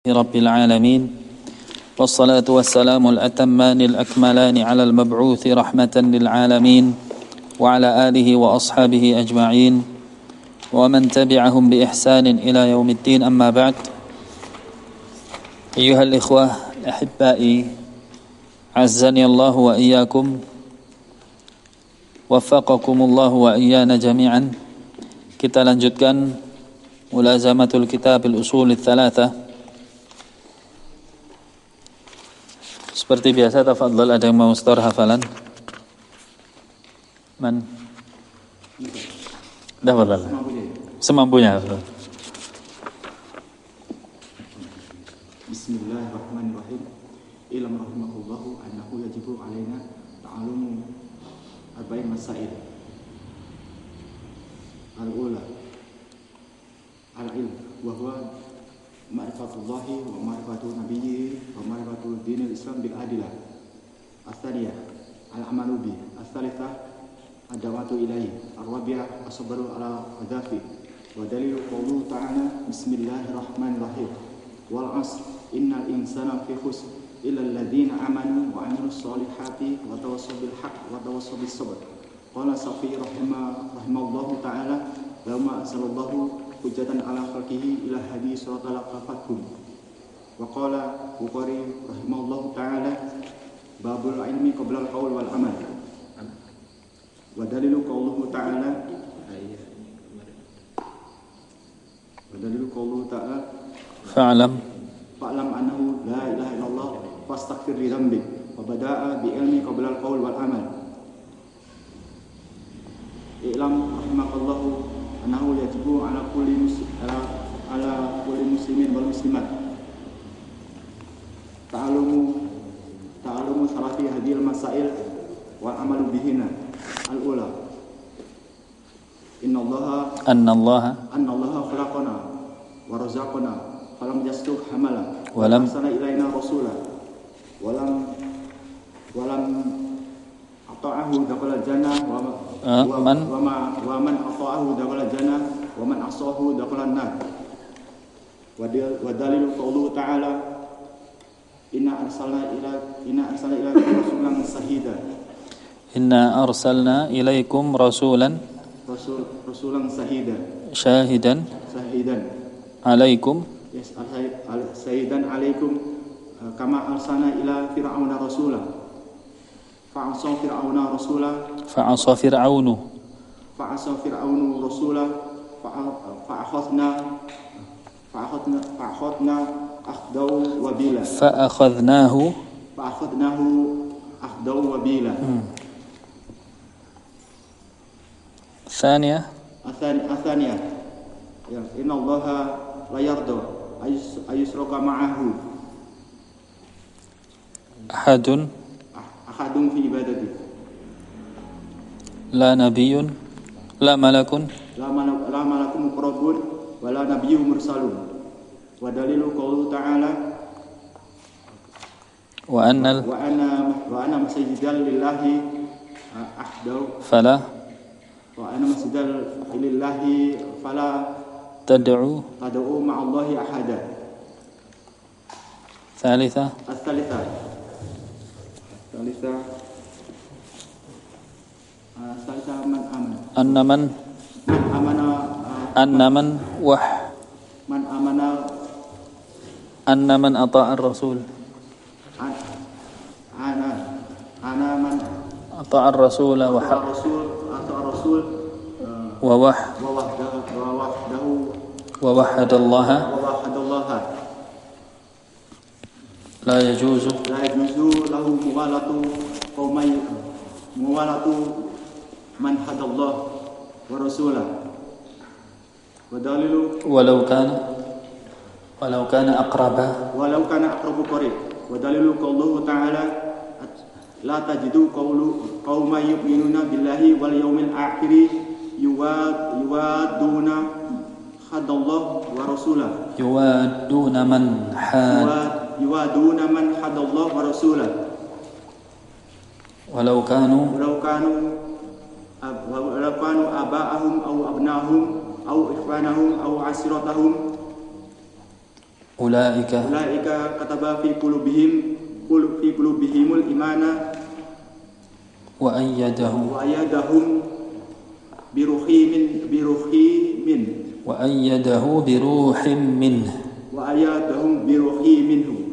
رب العالمين والصلاة والسلام الأتمان الأكملان على المبعوث رحمة للعالمين وعلى آله وأصحابه أجمعين ومن تبعهم بإحسان إلى يوم الدين أما بعد أيها الإخوة الأحبائي عزني الله وإياكم وفقكم الله وإيانا جميعا. Kita lanjutkan mulazamatul kitab al-usul ats-tsalatsah. Seperti biasa, tafadhal, ada yang mau setor hafalan? Man? Tafadhal. Semampunya. Bismillahirrahmanirrahim. Ilam rahimakumullah annahu yajibu alaina ta'alumu arba'in masail. Al-ula al-ilm wa huwa ma'rifatullahi wa ma'rifatu nabiyyi wa ma'rifatu dinil Islam bil adilah. Ats-tsaniyah al-amalu bi. Ats-tsalitsah ad-da'watu ilaihi. Ar-rabi'ah as-sabru ala adafi. Wa dalilu qouluhu ta'ala bismillahirrahmanirrahim. Wal 'asr innal insana fi khusr illa alladziina amanu wa 'amilus shalihati wa tawassaw bil haqq wa tawassaw bis sabr. Qala Safi rahimahullahu ta'ala lama sallallahu hujjatan ala khalqihi ila hadi suratal qafatkum. Wa qala Bukhari rahimahullahu ta'ala babul ilmi qabla al-qaul wal amal. Wa dalilu qauluhu ta'ala fa'lam annahu la ilaha illallah fastaghfir li dhanbik wa bada'a bi ilmi qabla al-qaul wal amal. I'lam rahimakallahu annahu yajibu ala kulli muslimin wal muslimat ta'alumu salati hadhil masail wal amalu bihinna. Al-ula annallaha khalaqana wa razaqana falam yastuk hamala wa lam sana ilaina rasula wa lam ata'ahu dakhala jannah wa man ata'ahu dakhala jannah wa man asahu dakhala an-nar. Wa dalilu qauluhu ta'ala inna arsalna ilaikum rasulan shahida. Inna arsalna ilaikum rasulan syahidan alaikum shahidan alaikum kama arsalna ila fir'auna rasula fa'asa fir'aunu rasula fa'akhadna akhdaw wabila fa'akhadnahu akhdaw wabila. الثانية إن الله لا يرضى أن يشرك معه أحد في عبادته لا نبي لا ملك مقربون ولا نبي مرسل. ودليل قوله تعالى وأن مساجد لله فلا تدعوا مع الله أحدا. الثالثة أن من أطاع الرسول أطاع الرسول ووحد الله لا يجوز له موالة من هدى الله ورسوله. ودليل ولو كان أقرب قريب. ودليل قوله تعالى لا تجدوا قوما يؤمنون بالله واليوم الآخر يوادون حد الله ورسوله يوادون من حد الله ورسوله ولو كانوا آباءهم أو أبناءهم أو إخوانهم أو عشيرتهم ulaika kataba fi qulubihimul imana wa ayyadahum bi ruhin minhu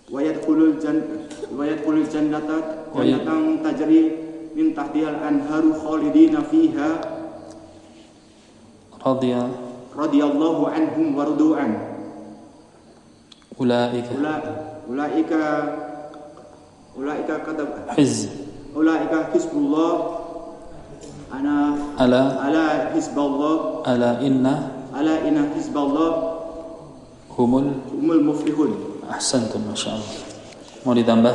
wa yadkhulul jannata jannatan tajri min tahtihal anharu khalidina fiha radiyallahu anhum wa radu'an. Ulaika katab ulaika hizbullah ala hizballah ala inna hizballah humul muflihun. Ahsantum, masyaallah. Mau ditambah?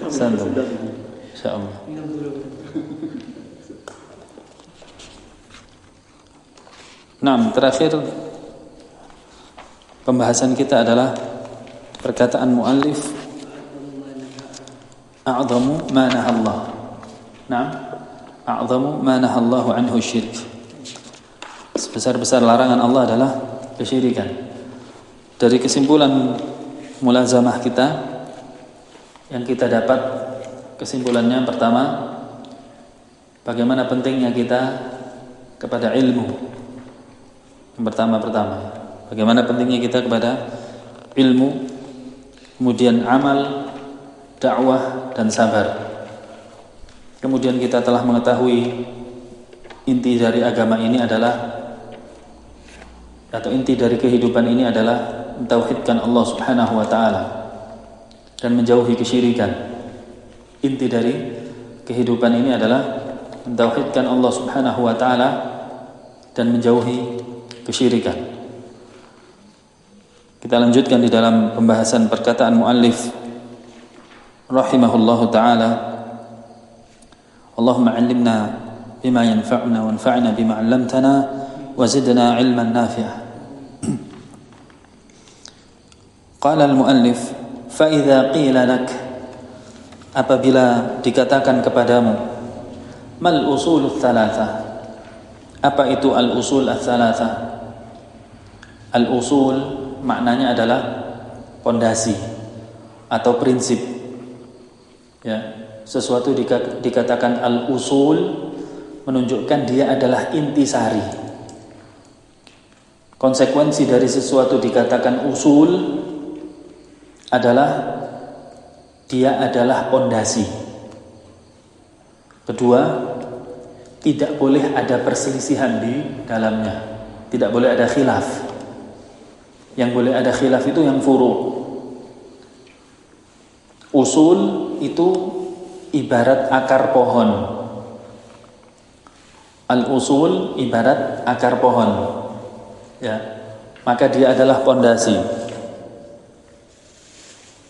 Ahsantum, insyaallah. Nah, terakhir pembahasan kita adalah perkataan muallif a'zamu ma nahallah. Naam, a'zamu ma nahallahu anhu syirk. Sebesar-besar larangan Allah adalah kesyirikan. Dari kesimpulan mulazamah kita yang kita dapat, kesimpulannya pertama, bagaimana pentingnya kita kepada ilmu. Yang pertama, bagaimana pentingnya kita kepada ilmu, kemudian amal, dakwah, dan sabar. Kemudian kita telah mengetahui inti dari agama ini adalah, atau inti dari kehidupan ini adalah mentauhidkan Allah Subhanahu wa ta'ala dan menjauhi kesyirikan. Inti dari kehidupan ini adalah mentauhidkan Allah Subhanahu wa ta'ala dan menjauhi kesyirikan. Kita lanjutkan di dalam pembahasan perkataan muallif rahimahullahu ta'ala. Allahumma 'allimna bima yanfa'una wanfa'na bima 'allamtana wa zidna 'ilman nafi'a. Qala al-muallif, fa idza qila lak, apabila dikatakan kepadamu, mal usulul tsalatsa, apa itu al-usul ats-tsalatsa? Al-usul maknanya adalah pondasi atau prinsip. Ya, sesuatu dikatakan al-usul menunjukkan dia adalah intisari. Konsekuensi dari sesuatu dikatakan usul adalah dia adalah pondasi. Kedua, tidak boleh ada perselisihan di dalamnya. Tidak boleh ada khilaf. Yang boleh ada khilaf itu yang furu'. Usul itu ibarat akar pohon. Al-usul ibarat akar pohon. Ya, maka dia adalah pondasi.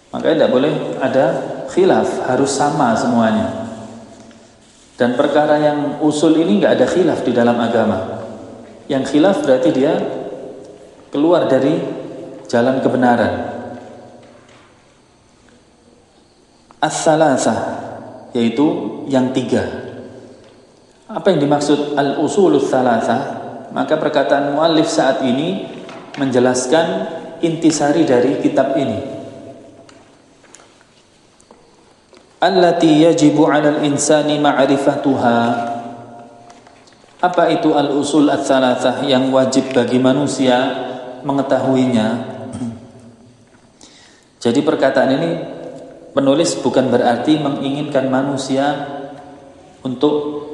Maka tidak boleh ada khilaf, harus sama semuanya. Dan perkara yang usul ini nggak ada khilaf di dalam agama. Yang khilaf berarti dia keluar dari jalan kebenaran. Ats-tsalatsah, yaitu yang tiga. Apa yang dimaksud al-usulus tsalatsah? Maka perkataan muallif saat ini menjelaskan intisari dari kitab ini. Allati yajibu 'alal insani ma'rifatuha. Apa itu al-usul ats-tsalatsah yang wajib bagi manusia mengetahuinya? Jadi perkataan ini penulis bukan berarti menginginkan manusia untuk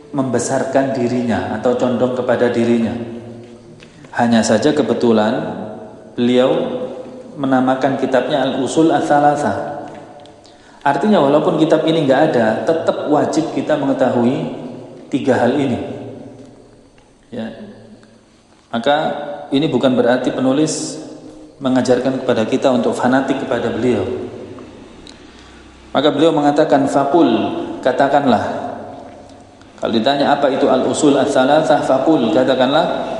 membesarkan dirinya atau condong kepada dirinya. Hanya saja kebetulan beliau menamakan kitabnya Al-Usul Ats-Tsalatsah. Artinya walaupun kitab ini nggak ada, tetap wajib kita mengetahui tiga hal ini. Ya. Maka ini bukan berarti penulis mengajarkan kepada kita untuk fanatik kepada beliau. Maka beliau mengatakan faqul, katakanlah. Kalau ditanya apa itu al-usul ats-tsalatsah, faqul, katakanlah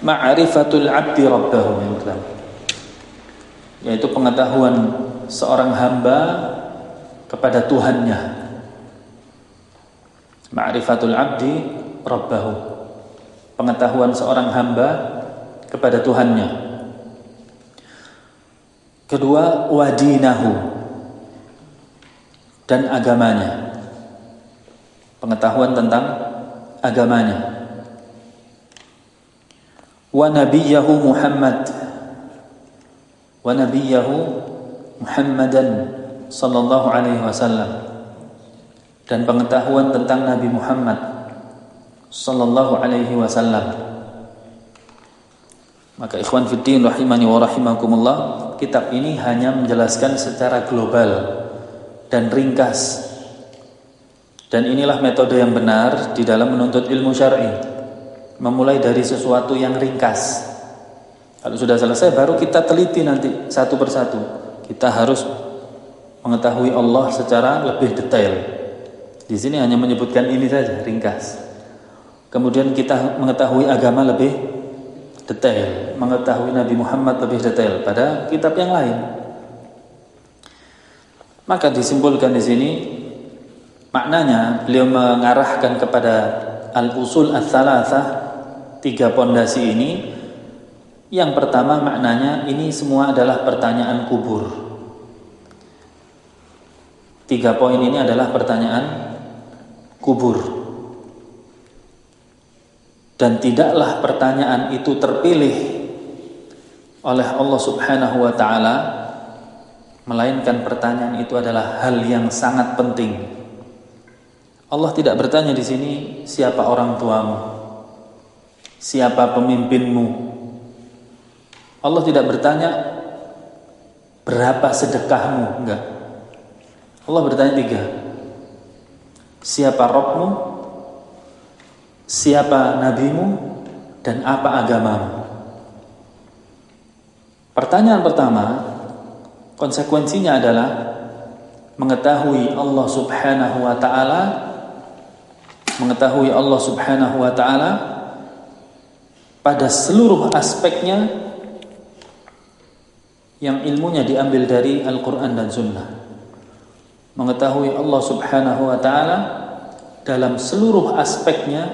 ma'rifatul 'abdi rabbahu, yang pertama, yaitu pengetahuan seorang hamba kepada Tuhannya. Ma'rifatul 'abdi rabbahu, pengetahuan seorang hamba kepada Tuhannya. Kedua, wadinahu, dan agamanya, pengetahuan tentang agamanya. Wa nabiyahu Muhammadan sallallahu alaihi wasallam, dan pengetahuan tentang Nabi Muhammad sallallahu alaihi wasallam. Maka ikhwan fiddin rahimani wa rahimakumullah, kitab ini hanya menjelaskan secara global dan ringkas. Dan inilah metode yang benar di dalam menuntut ilmu syar'i. Memulai dari sesuatu yang ringkas. Kalau sudah selesai baru kita teliti nanti satu persatu. Kita harus mengetahui Allah secara lebih detail. Di sini hanya menyebutkan ini saja, ringkas. Kemudian kita mengetahui agama lebih detail, mengetahui Nabi Muhammad lebih detail pada kitab yang lain. Maka disimpulkan di sini maknanya beliau mengarahkan kepada al-usul ats-tsalatsah, 3 pondasi ini. Yang pertama maknanya ini semua adalah pertanyaan kubur. 3 poin ini adalah pertanyaan kubur. Dan tidaklah pertanyaan itu terpilih oleh Allah Subhanahu wa taala, melainkan pertanyaan itu adalah hal yang sangat penting. Allah tidak bertanya di sini siapa orang tuamu, siapa pemimpinmu. Allah tidak bertanya berapa sedekahmu, enggak. Allah bertanya 3. Siapa Rabbmu, siapa nabimu, dan apa agamamu. Pertanyaan pertama, konsekuensinya adalah mengetahui Allah Subhanahu wa taala, mengetahui Allah Subhanahu wa taala pada seluruh aspeknya yang ilmunya diambil dari Al-Quran dan Sunnah. Mengetahui Allah Subhanahu wa ta'ala dalam seluruh aspeknya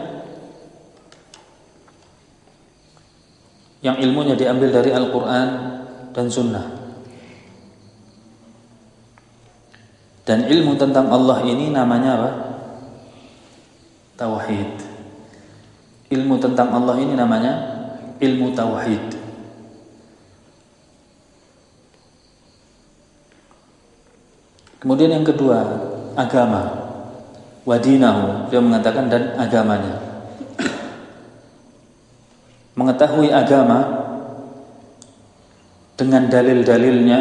yang ilmunya diambil dari Al-Quran dan Sunnah. Dan ilmu tentang Allah ini namanya apa? Tauhid. Ilmu tentang Allah ini namanya ilmu tauhid. Kemudian yang kedua, agama. Wadinahu, dia mengatakan, dan agamanya. Mengetahui agama dengan dalil-dalilnya,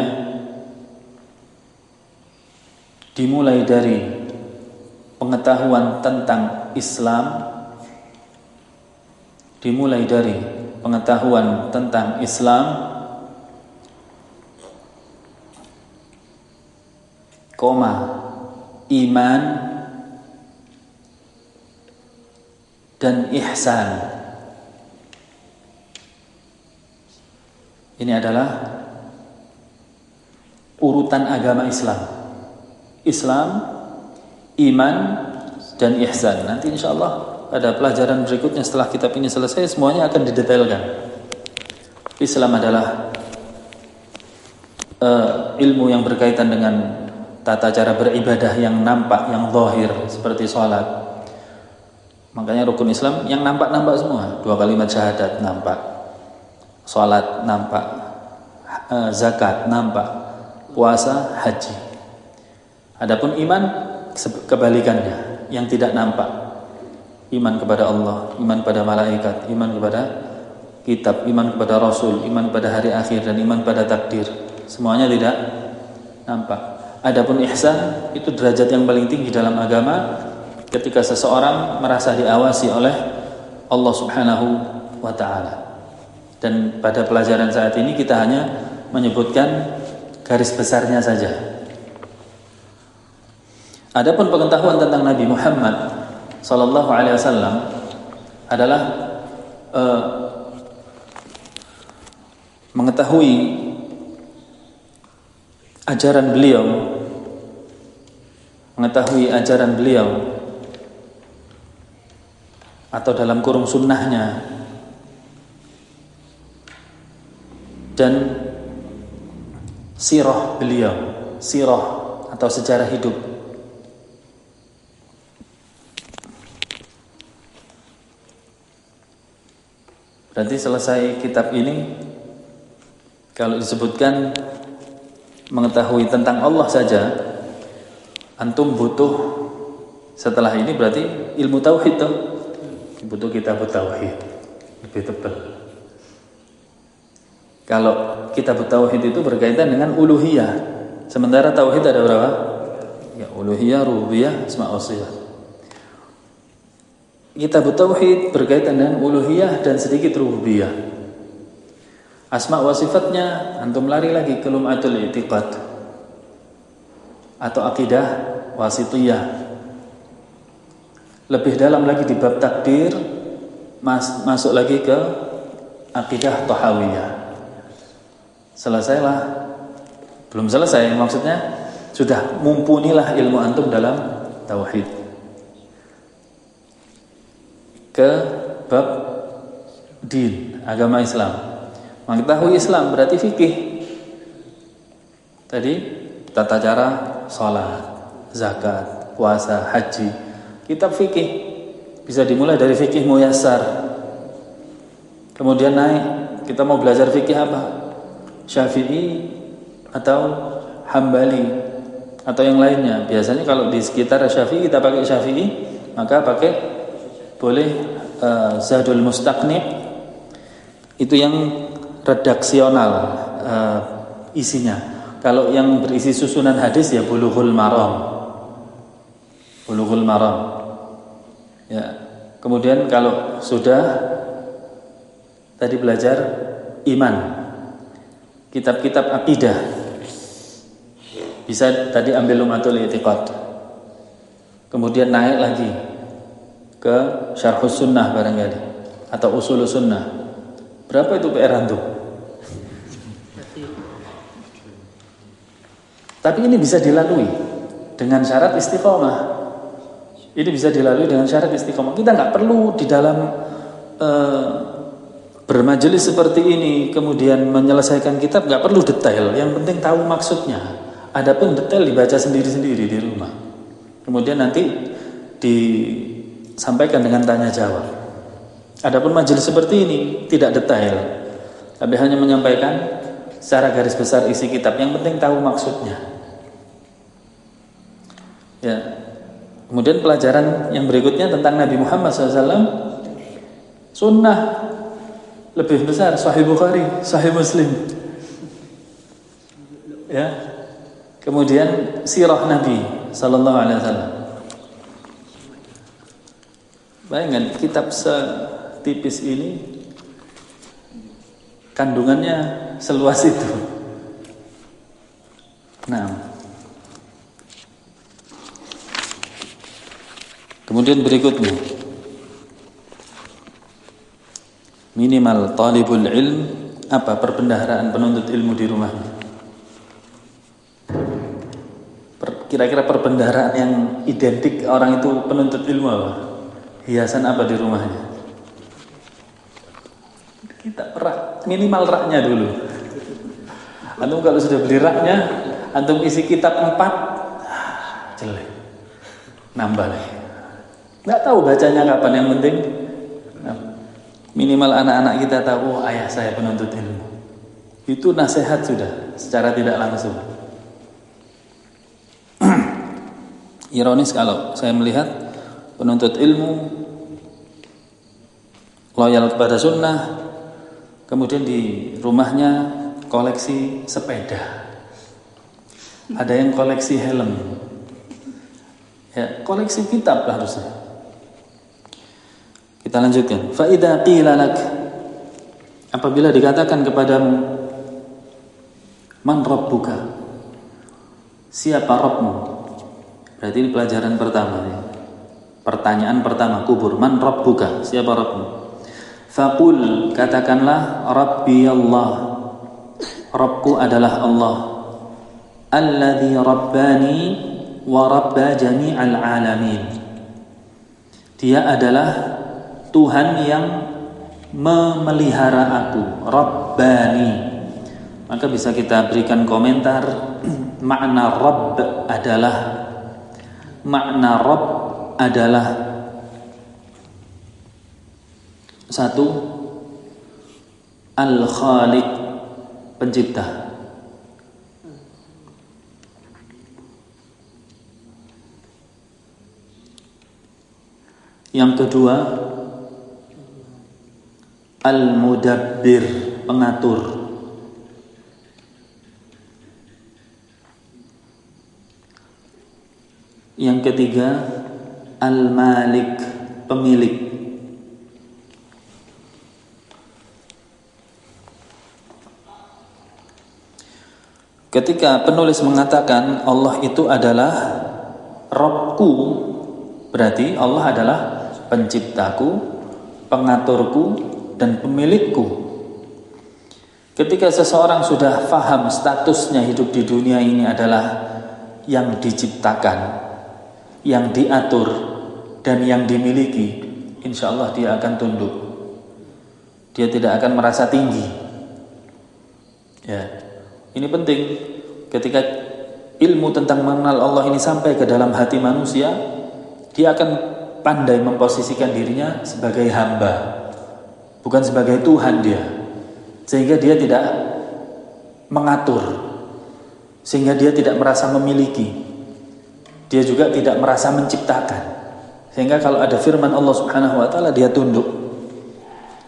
dimulai dari pengetahuan tentang Islam, dimulai dari pengetahuan tentang Islam, iman dan ihsan. Ini adalah urutan agama Islam. Islam, iman, dan ihsan. Nanti insyaallah pada pelajaran berikutnya setelah kitab ini selesai semuanya akan didetailkan. Islam adalah ilmu yang berkaitan dengan tata cara beribadah yang nampak, yang zahir, seperti sholat. Makanya rukun Islam yang nampak-nampak semua. 2 kalimat syahadat nampak, sholat nampak, zakat nampak, puasa, haji. Adapun iman kebalikannya, yang tidak nampak. Iman kepada Allah, iman pada malaikat, iman kepada kitab, iman kepada Rasul, iman pada hari akhir, dan iman pada takdir. Semuanya tidak nampak. Adapun ihsan itu derajat yang paling tinggi dalam agama, ketika seseorang merasa diawasi oleh Allah Subhanahu wa ta'ala. Dan pada pelajaran saat ini kita hanya menyebutkan garis besarnya saja. Adapun pengetahuan tentang Nabi Muhammad sallallahu alaihi wasallam adalah mengetahui ajaran beliau, mengetahui ajaran beliau, atau dalam kurung sunnahnya, dan sirah beliau, sirah atau sejarah hidup. Berarti selesai kitab ini, kalau disebutkan mengetahui tentang Allah saja, antum butuh setelah ini berarti ilmu tauhid tuh. Butuh kitab tauhid lebih tebal. Kalau kitab tauhid itu berkaitan dengan uluhiyah, sementara tauhid ada berapa? Ya, uluhiyah, rububiyah, asma wa sifat. Kitab tauhid berkaitan dengan uluhiyah dan sedikit rububiyah. Asma wa sifatnya antum lari lagi ke Lum'atul I'tiqad atau akidah wasitiyah. Lebih dalam lagi di bab takdir, masuk lagi ke akidah Tahawiyah. Selesailah, belum selesai, maksudnya sudah mumpunilah ilmu antum dalam tauhid. Ke bab din, agama Islam. Mengetahui Islam berarti fikih. Tadi tata cara salat, zakat, puasa, haji. Kitab fikih bisa dimulai dari fikih muyassar. Kemudian naik, kita mau belajar fikih apa? Syafi'i atau Hambali atau yang lainnya. Biasanya kalau di sekitar Syafi'i kita pakai Syafi'i, maka pakai boleh Zadul Mustaqni, itu yang redaksional isinya. Kalau yang berisi susunan hadis ya Bulughul Maram. Bulughul Maram. Ya. Kemudian kalau sudah tadi belajar iman, kitab-kitab akidah, bisa tadi ambil Lum'atul I'tiqad. Kemudian naik lagi ke Syarhus Sunnah barangkali atau Usulus Sunnah. Berapa itu PR antum? Tapi ini bisa dilalui dengan syarat istiqomah. Ini bisa dilalui dengan syarat istiqomah. Kita nggak perlu di dalam bermajelis seperti ini kemudian menyelesaikan kitab, nggak perlu detail. Yang penting tahu maksudnya. Adapun detail dibaca sendiri-sendiri di rumah. Kemudian nanti disampaikan dengan tanya jawab. Adapun majelis seperti ini tidak detail, tapi hanya menyampaikan secara garis besar isi kitab. Yang penting tahu maksudnya. Ya. Kemudian pelajaran yang berikutnya tentang Nabi Muhammad SAW, sunnah lebih besar, Sahih Bukhari, Sahih Muslim. Ya. Kemudian sirah Nabi Sallallahu Alaihi Wasallam. Bayangkan kitab setipis ini kandungannya seluas itu. Nah. Kemudian berikutnya, minimal talibul ilm, apa perbendaharaan penuntut ilmu di rumahnya? Kira-kira perbendaharaan yang identik orang itu penuntut ilmu apa? Hiasan apa di rumahnya? Kita minimal raknya dulu. Antum kalau sudah beli raknya, antum isi kitab 4, jelek, nambah lagi. Nggak tahu bacanya kapan, yang penting minimal anak-anak kita tahu, oh, ayah saya penuntut ilmu. Itu nasihat sudah secara tidak langsung. Ironis kalau saya melihat penuntut ilmu loyal kepada sunnah, kemudian di rumahnya koleksi sepeda, ada yang koleksi helm, ya koleksi kitab lah harusnya. Kita lanjutkan. Fa idza qila lak, apabila dikatakan kepadamu, man rabbuka, siapa Rabbmu? Berarti ini pelajaran pertama ya. Pertanyaan pertama kubur, man rabbuka, siapa Rabbmu? Faqul, katakanlah, Rabbi Allah, Rabbku adalah Allah, alladzi rabbani wa rabba jami'al alamin. Dia adalah Tuhan yang memelihara aku, Rabbani. maka bisa kita berikan komentar. Makna Rabb adalah satu, Al-Khaliq, pencipta. Yang kedua, Al-Mudabbir, pengatur. Yang ketiga, Al-Malik, pemilik. Ketika penulis mengatakan Allah itu adalah Rabbku, berarti Allah adalah penciptaku, pengaturku, dan pemilikku. Ketika seseorang sudah faham statusnya hidup di dunia ini adalah yang diciptakan, yang diatur, dan yang dimiliki, insya Allah dia akan tunduk. Dia tidak akan merasa tinggi. Ya, ini penting. Ketika ilmu tentang mengenal Allah ini sampai ke dalam hati manusia, dia akan pandai memposisikan dirinya sebagai hamba, bukan sebagai Tuhan dia. Sehingga dia tidak mengatur, sehingga dia tidak merasa memiliki, dia juga tidak merasa menciptakan. Sehingga kalau ada firman Allah Subhanahu wa taala, dia tunduk.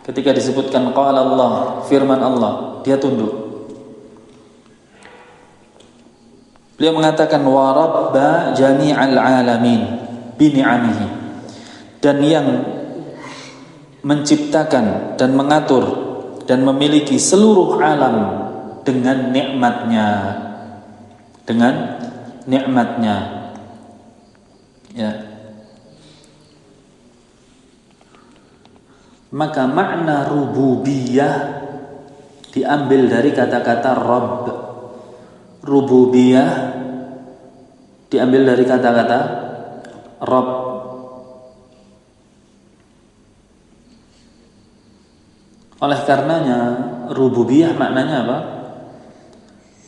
Ketika disebutkan qala Allah, firman Allah, dia tunduk. Beliau mengatakan wa rabba jami'al alamin bi ni'amihi, dan yang menciptakan dan mengatur dan memiliki seluruh alam dengan nikmatnya, ya. Maka makna rububiyah diambil dari kata-kata Rabb. Rububiyah diambil dari kata-kata Rabb. Oleh karenanya rububiyah maknanya apa?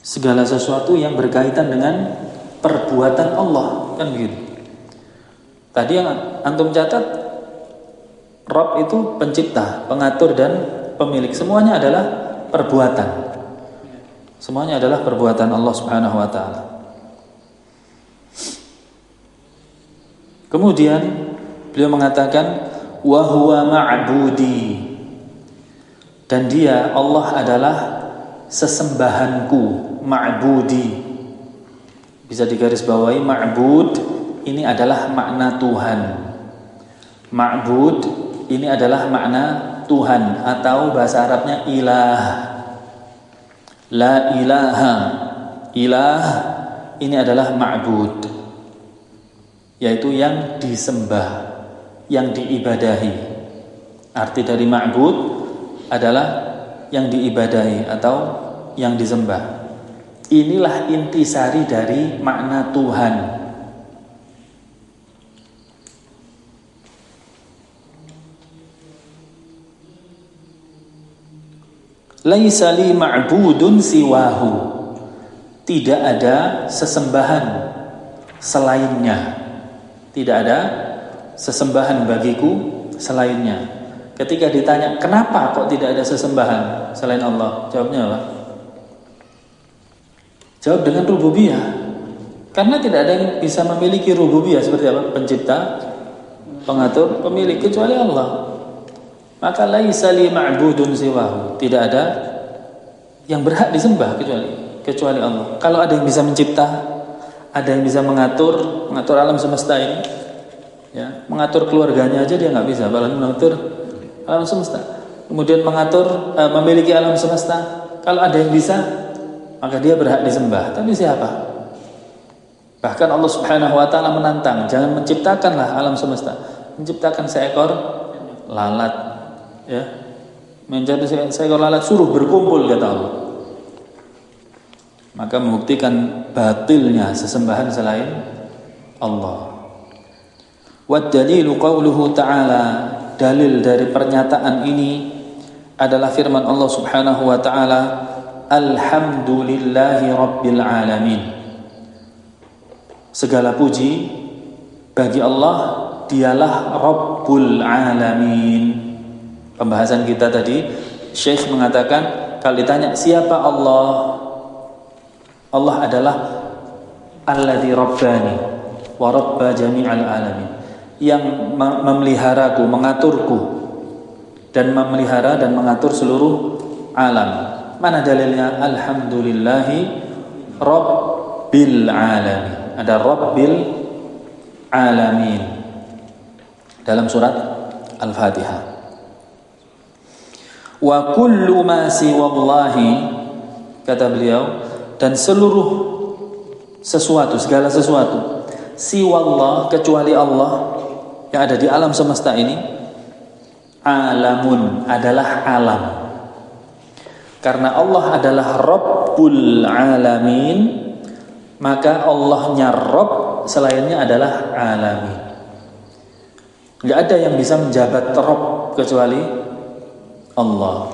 Segala sesuatu yang berkaitan dengan perbuatan Allah, kan begitu. Tadi yang antum catat, Rabb itu pencipta, pengatur, dan pemilik. Semuanya adalah perbuatan. Semuanya adalah perbuatan Allah Subhanahu wa taala. Kemudian beliau mengatakan wa huwa ma'budi, dan dia Allah adalah sesembahanku, ma'budi. Bisa digarisbawahi, ma'bud ini adalah makna Tuhan. Ma'bud ini adalah makna Tuhan, atau bahasa Arabnya ilah. La ilaha, ilah ini adalah ma'bud, yaitu yang disembah, yang diibadahi. Arti dari ma'bud adalah yang diibadahi atau yang disembah. Inilah intisari dari makna Tuhan. Laisa li ma'budun siwahu, tidak ada sesembahan selainnya. Tidak ada sesembahan bagiku selainnya. Ketika ditanya kenapa kok tidak ada sesembahan selain Allah, jawabnya apa? Jawab dengan rububiyah. Karena tidak ada yang bisa memiliki rububiyah seperti apa? Pencipta, pengatur, pemilik, kecuali Allah. Maka laisa li ma'budun siwahu, tidak ada yang berhak disembah kecuali Allah. Kalau ada yang bisa mencipta, ada yang bisa mengatur alam semesta ini, ya, mengatur keluarganya aja dia nggak bisa, apalagi mengatur alam semesta. Kemudian mengatur, memiliki alam semesta. Kalau ada yang bisa, maka dia berhak disembah. Tapi siapa? Bahkan Allah Subhanahu wa taala menantang, jangan menciptakanlah alam semesta, menciptakan seekor lalat. Ya, menjadi seekor lalat, suruh berkumpul, kata Allah. Maka membuktikan batilnya sesembahan selain Allah. Wa dalilu qauluhu ta'ala, dalil dari pernyataan ini adalah firman Allah Subhanahu wa taala, alhamdulillahi rabbil alamin. Segala puji bagi Allah, dialah Rabbul Alamin. Pembahasan kita tadi, Syekh mengatakan kalau ditanya siapa Allah, Allah adalah alladzi rabbani wa rabba jami'al alamin, yang memeliharaku, mengaturku, dan memelihara dan mengatur seluruh alam. Mana dalilnya? Alhamdulillahi rabbil alamin. Ada rabbil alamin dalam surat Al-Fatihah. Wa kullu ma siwallahi, kata beliau, dan seluruh sesuatu, segala sesuatu, siwallah, kecuali Allah yang ada di alam semesta ini, alamun, adalah alam. Karena Allah adalah Rabbul Alamin, maka Allahnya Rabb, selainnya adalah Alamin. Tidak ada yang bisa menjabat Rabb kecuali Allah.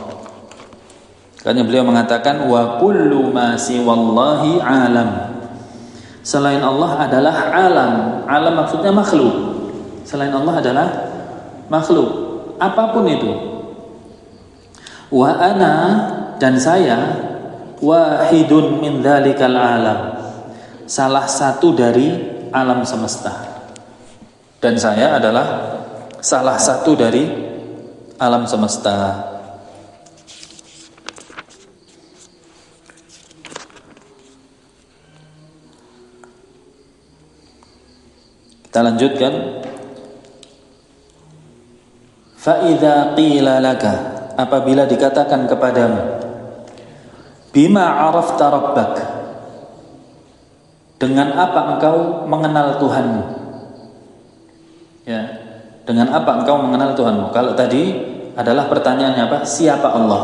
Karena beliau mengatakan wa kullu ma siwallahi alam. Selain Allah adalah alam. Alam maksudnya makhluk. Selain Allah adalah makhluk, apapun itu. Wa ana, dan saya, wahidun min dzalikal alam, salah satu dari alam semesta. Dan saya adalah salah satu dari alam semesta. Kita lanjutkan. Fa idza qila laka, apabila dikatakan kepadamu, bima arafta rabbak, dengan apa engkau mengenal Tuhanmu? Ya, dengan apa engkau mengenal Tuhanmu? Kalau tadi adalah pertanyaannya apa? Siapa Allah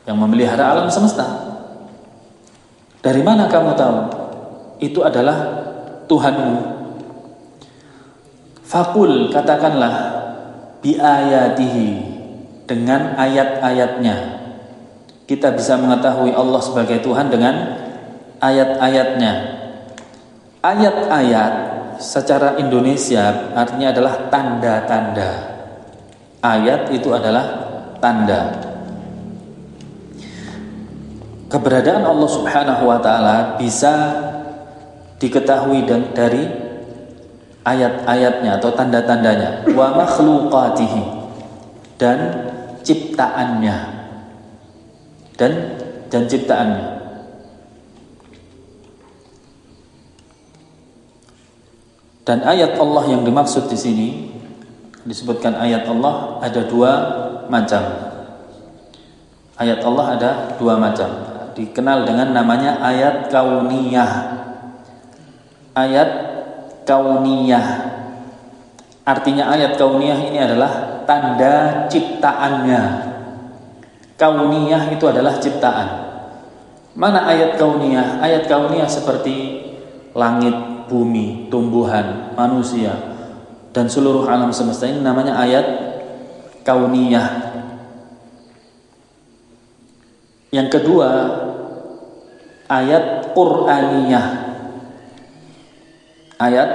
yang memelihara alam semesta? Dari mana kamu tahu itu adalah Tuhanmu? Fakul, katakanlah, bi ayatihi, dengan ayat-ayatnya. Kita bisa mengetahui Allah sebagai Tuhan dengan ayat-ayatnya. Ayat-ayat secara Indonesia artinya adalah tanda-tanda. Ayat itu adalah tanda. Keberadaan Allah Subhanahu wa taala bisa diketahui dari ayat-ayatnya atau tanda-tandanya. Wa makhluqatihi, dan ciptaannya. Dan ciptaannya. Dan ayat Allah yang dimaksud di sini, disebutkan ayat Allah ada dua macam. Ayat Allah ada dua macam. Dikenal dengan namanya ayat kauniyah. Ayat kauniyah. Artinya ayat kauniyah ini adalah tanda ciptaannya. Kauniyah itu adalah ciptaan. Mana ayat kauniyah? Ayat kauniyah seperti langit, bumi, tumbuhan, manusia, dan seluruh alam semesta ini namanya ayat kauniyah. Yang kedua, ayat Qur'aniyah. Ayat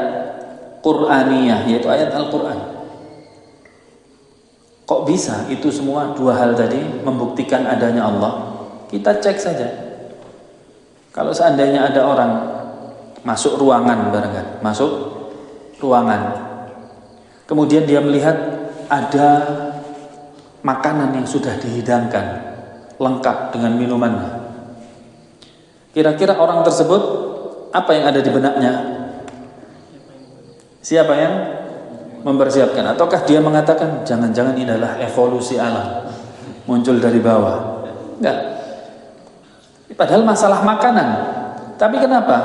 Qur'aniyah, yaitu ayat Al-Quran. Kok bisa itu semua dua hal tadi membuktikan adanya Allah? Kita cek saja. Kalau seandainya ada orang masuk ruangan barangkali, masuk ruangan, kemudian dia melihat ada makanan yang sudah dihidangkan lengkap dengan minumannya. Kira-kira orang tersebut apa yang ada di benaknya? Siapa yang mempersiapkan? Ataukah dia mengatakan jangan-jangan ini adalah evolusi alam, muncul dari bawah? Enggak. Padahal masalah makanan. Tapi kenapa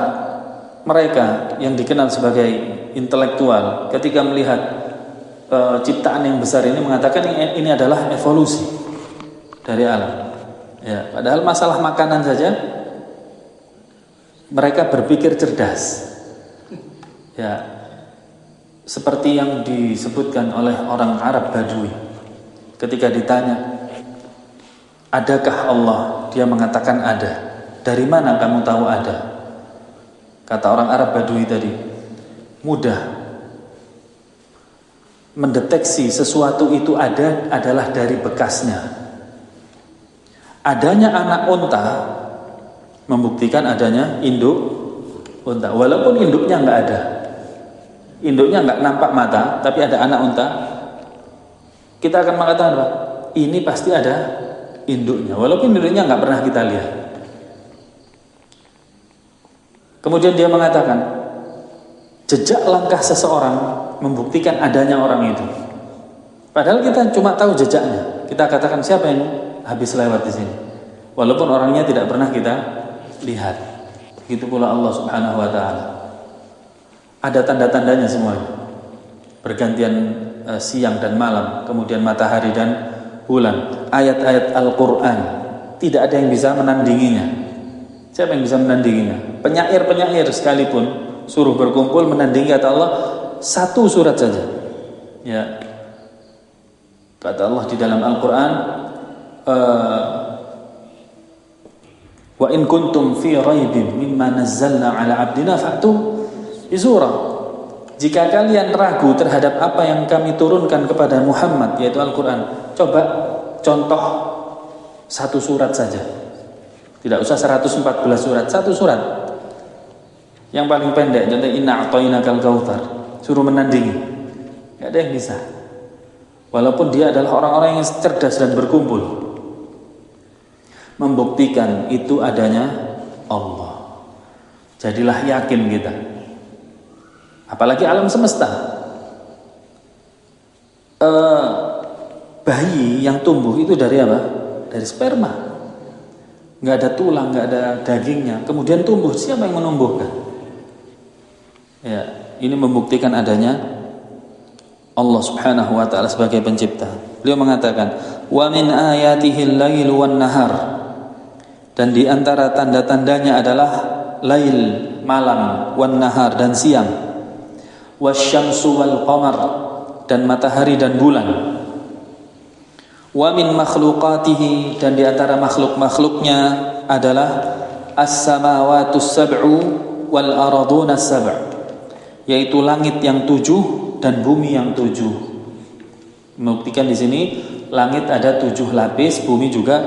mereka yang dikenal sebagai intelektual ketika melihat ciptaan yang besar ini mengatakan ini adalah evolusi dari alam? Ya, padahal masalah makanan saja mereka berpikir cerdas. Ya, seperti yang disebutkan oleh orang Arab Badui ketika ditanya, Adakah Allah? Dia mengatakan ada. Dari mana kamu tahu ada? Kata orang Arab Badui tadi, mudah mendeteksi sesuatu itu ada adalah dari bekasnya. Adanya anak unta membuktikan adanya induk unta, walaupun induknya nggak ada. Induknya nggak nampak mata, tapi ada anak unta, kita akan mengatakan apa? Ini pasti ada induknya, walaupun induknya nggak pernah kita lihat. Kemudian dia mengatakan, jejak langkah seseorang membuktikan adanya orang itu. Padahal kita cuma tahu jejaknya. Kita katakan siapa yang habis lewat di sini, walaupun orangnya tidak pernah kita lihat. Begitu pula Allah Subhanahu wa Ta'ala. Ada tanda-tandanya semuanya. Bergantian siang dan malam, kemudian matahari dan bulan. Ayat-ayat Al-Quran tidak ada yang bisa menandinginya. Siapa yang bisa menandinginya? Penyair-penyair sekalipun suruh berkumpul menandingi kata Allah satu surat saja. Ya, kata Allah di dalam Al-Quran, wa in kuntum fi raibin mimma nazzalna ala abdina fa'tu surah. Jika kalian ragu terhadap apa yang kami turunkan kepada Muhammad, yaitu Al-Quran, coba contoh satu surat saja. Tidak usah 114 surat, satu surat yang paling pendek, contoh inna a'tainakal kautsar, suruh menandingi, gak ada yang bisa. Walaupun dia adalah orang-orang yang cerdas dan berkumpul, membuktikan itu adanya Allah. Jadilah yakin kita. Apalagi alam semesta, bayi yang tumbuh itu dari apa? Dari sperma, nggak ada tulang, nggak ada dagingnya, kemudian tumbuh. Siapa yang menumbuhkan? Ya, ini membuktikan adanya Allah Subhanahu wa Ta'ala sebagai pencipta. Beliau mengatakan, wa min ayatihil lail wan nahar, dan di antara tanda-tandanya adalah lail, malam, wan nahar, dan siang, wasyamsu wal qamar, dan matahari dan bulan, wa min makhluqatihi, dan di antara makhluk-makhluknya adalah as-samawatus sab'u wal araduna sab', yaitu langit yang 7 dan bumi yang 7. Membuktikan di sini langit ada 7 lapis, bumi juga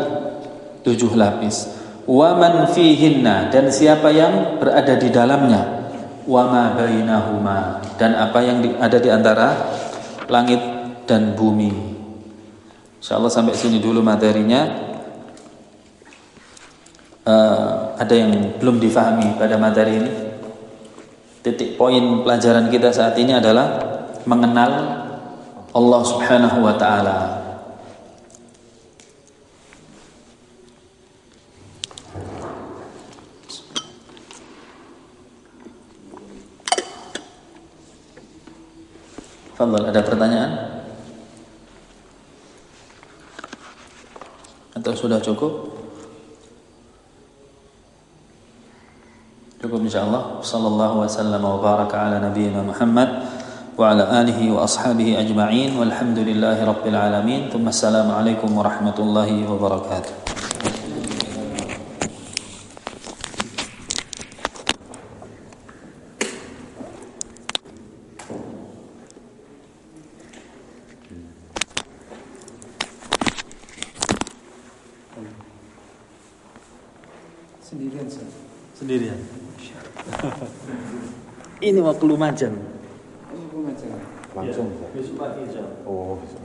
7 lapis. Wa man fihinna, dan siapa yang berada di dalamnya, wa ma bainahuma, dan apa yang ada di antara langit dan bumi. Insyaallah sampai sini dulu materinya. Ada yang belum difahami pada materi ini? Titik poin pelajaran kita saat ini adalah mengenal Allah Subhanahu wa Ta'ala. Fadhal, ada pertanyaan? Atau sudah cukup? Cukup insyaallah. Sallallahu wasallam wa baraka ala nabiyyina Muhammad wa ala alihi wa ashabihi ajma'in walhamdulillahi rabbil alamin. Thumma assalamu alaikum warahmatullahi wabarakatuh. Sendirian. Ini waktu Lumajang. Langsung. Ya, besok pagi aja. Oh, besok.